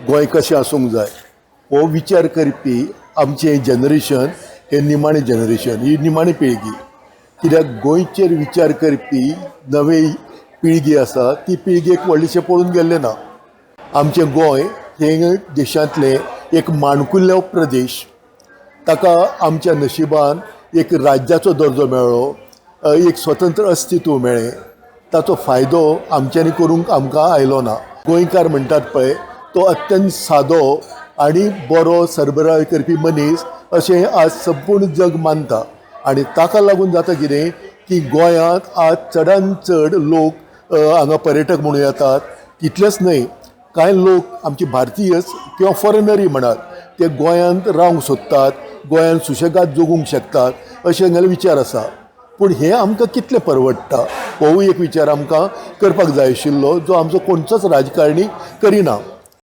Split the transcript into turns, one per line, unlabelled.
गोंय कशें आसूंक जाय हो विचार करपी आमचें जनरेशन हें निमाणें जनरेशन, ही निमाणी पिळगी. कित्याक गोंयचेर विचार करपी नवी पिळगी आसा ती पिळगेक व्हडलेशें पळून गेल्लें ना. आमचें गोंय हें देशांतलें एक माणकुल्लो प्रदेश. ताका आमच्या नशिबान एक राज्याचो दर्जो मेळ्ळो, एक स्वतंत्र अस्तित्व मेळ्ळें. ताचो फायदो आमच्यांनी करूंक आमकां आयलो ना. गोंयकार म्हणटात पळय तो अत्यंत सादो आनी बरो सरबराय करपी मनीस अशें आज संपूर्ण जग मानता. आनी ताका लागून जाता कितें की गोंयांत आज चडांत चड लोक हांगा पर्यटक म्हणून येतात. तितलेंच न्हय, कांय लोक आमचे भारतीय किंवा फॉरेनरय म्हणात ते गोंयांत रावंक सोदतात, गोंयांत सुशेगाद जगूंक शकतात अशे हांगेले विचार आसा. पूण हें आमकां कितलें परवडटा होवूय एक विचार आमकां करपाक जाय आशिल्लो, जो आमचो कोणचोच राजकारणी करिना.